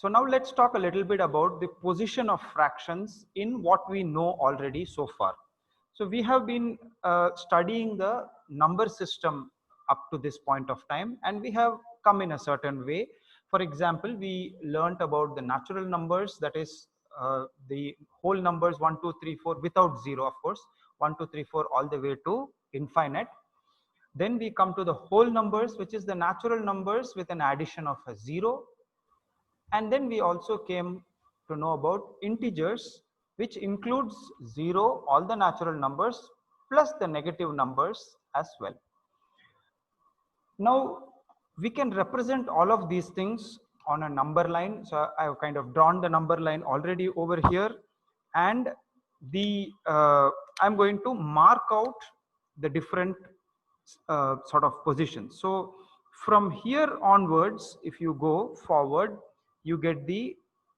So now let's talk a little bit about the position of fractions in what we know already so far. So we have been studying the number system up to this point of time, and we have come in a certain way. For example, we learnt about the natural numbers, that is the whole numbers 1, 2, 3, 4 without 0, of course, 1, 2, 3, 4 all the way to infinite. Then we come to the whole numbers, which is the natural numbers with an addition of a 0. And then we also came to know about integers, which includes 0, all the natural numbers, plus the negative numbers as well. Now, we can represent all of these things on a number line. So I have kind of drawn the number line already over here, and I'm going to mark out the different sort of positions. So from here onwards, if you go forward, you get the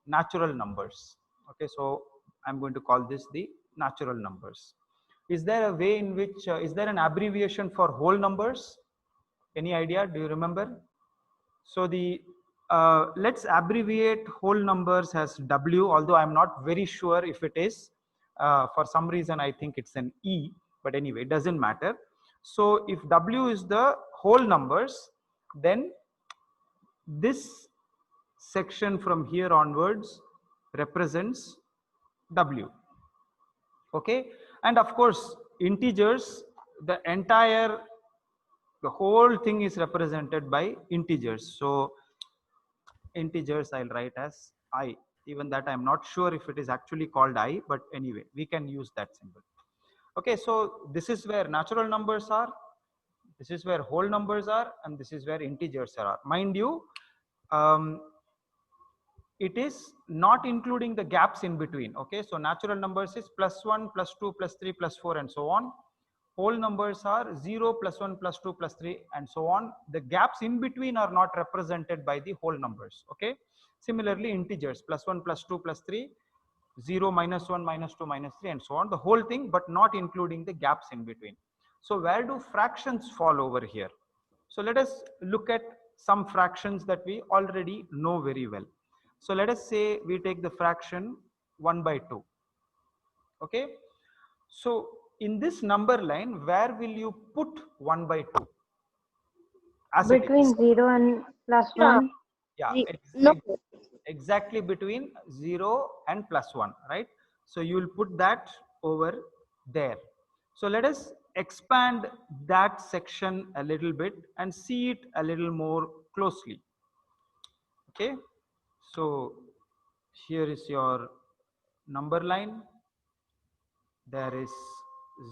natural numbers. Okay, so I'm going to call this the natural numbers. Is there a way in which, is there an abbreviation for whole numbers? Any idea? Do you remember? So the let's abbreviate whole numbers as W, although I'm not very sure if it is. For some reason, I think it's an E, but anyway, it doesn't matter. So if W is the whole numbers, then this section from here onwards represents W. Okay, and of course, integers, the whole thing is represented by integers. So integers I'll write as I. Even that I'm not sure if it is actually called I, but anyway, we can use that symbol. Okay, so this is where natural numbers are, this is where whole numbers are, and this is where integers are. Mind you, it is not including the gaps in between. Okay, so natural numbers is +1, +2, +3, +4, and so on. Whole numbers are 0, +1, +2, +3, and so on. The gaps in between are not represented by the whole numbers. Okay, similarly integers +1, +2, +3, 0, -1, -2, -3, and so on, the whole thing, but not including the gaps in between. So where do fractions fall over here? So let us look at some fractions that we already know very well. So let us say we take the fraction 1/2. Okay, so in this number line, where will you put 1/2? As Between 0 and +1. Yeah, No. exactly between 0 and +1, right? So you will put that over there. So let us expand that section a little bit and see it a little more closely. Okay, so here is your number line. There is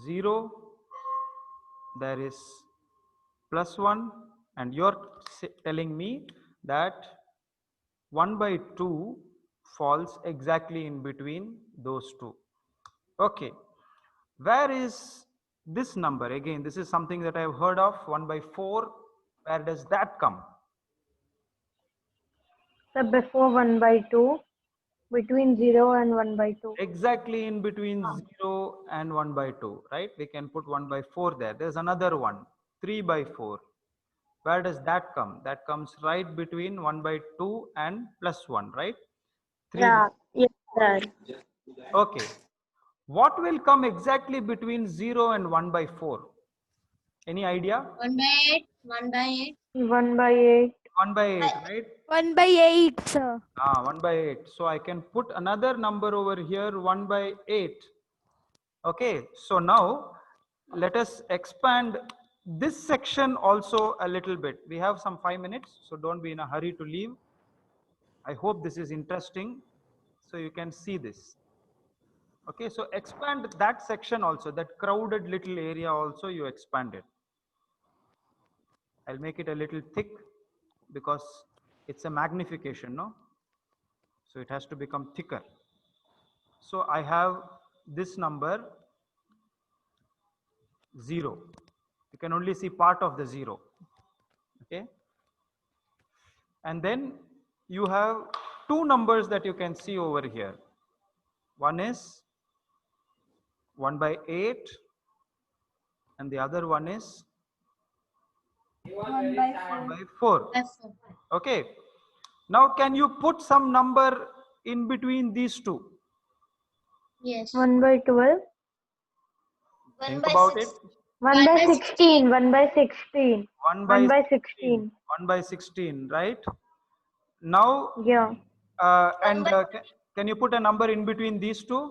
0, there is +1, and you're telling me that 1/2 falls exactly in between those two. Okay, where is this number? Again, this is something that I've heard of, 1/4. Where does that come? So before 1/2, between 0 and 1/2. Exactly in between 0 and 1/2, right? We can put 1/4 there. There's another one, 3/4. Where does that come? That comes right between 1/2 and +1, right? 3. Yeah. Yes, sir. Okay. What will come exactly between 0 and 1/4? Any idea? 1/8. 1/8. 1/8. 1/8, right? 1/8, sir. 1/8. So I can put another number over here, 1/8. Okay, so now let us expand this section also a little bit. We have some 5 minutes, so don't be in a hurry to leave. I hope this is interesting, so you can see this. Okay, so expand that section also, that crowded little area also you expand it. I'll make it a little thick because it's a magnification, no? So it has to become thicker. So I have this number 0. You can only see part of the 0. Okay, and then you have two numbers that you can see over here. One is 1/8 and the other one is 1/4. Okay, Now, can you put some number in between these two? Yes. 1 by 12. 1 Think by about 6. it. 1 by 16. 1 by 16. 1 by 1 by 16. 16. 1 by 16, right? Now, Yeah. and can you put a number in between these two?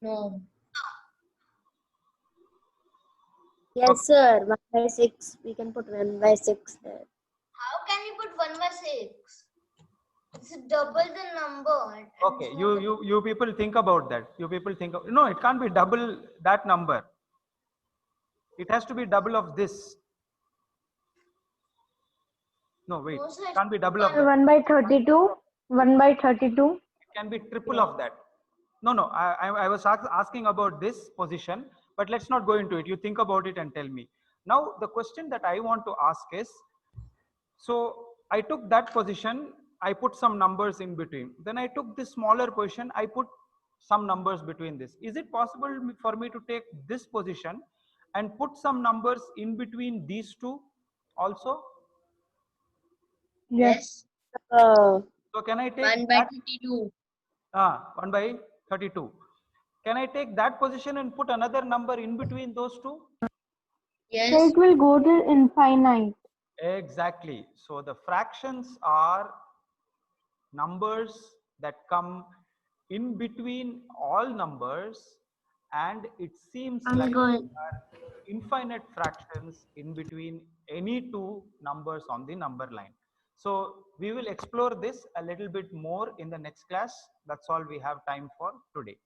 No. Yes, sir. 1 by 6. We can put 1 by 6 there. How can you put 1 by 6? It's double the number. and Okay, it's not you people think about that. You people think of, no, it can't be double that number. It has to be double of this. No, wait, No, sir. it can't be double of that. 1 by 32. 1 by 32. It can be triple of that. No, I was asking about this position, but let's not go into it. You think about it and tell me. Now, the question that I want to ask is, so I took that position, I put some numbers in between. Then I took this smaller position, I put some numbers between this. Is it possible for me to take this position and put some numbers in between these two also? Yes. Oh, So can I take 1 by that? 32. 1 by 32. Can I take that position and put another number in between those two? So Yes. it will go to infinite. Exactly. So the fractions are numbers that come in between all numbers, and it seems like there are infinite fractions in between any two numbers on the number line. So we will explore this a little bit more in the next class. That's all we have time for today.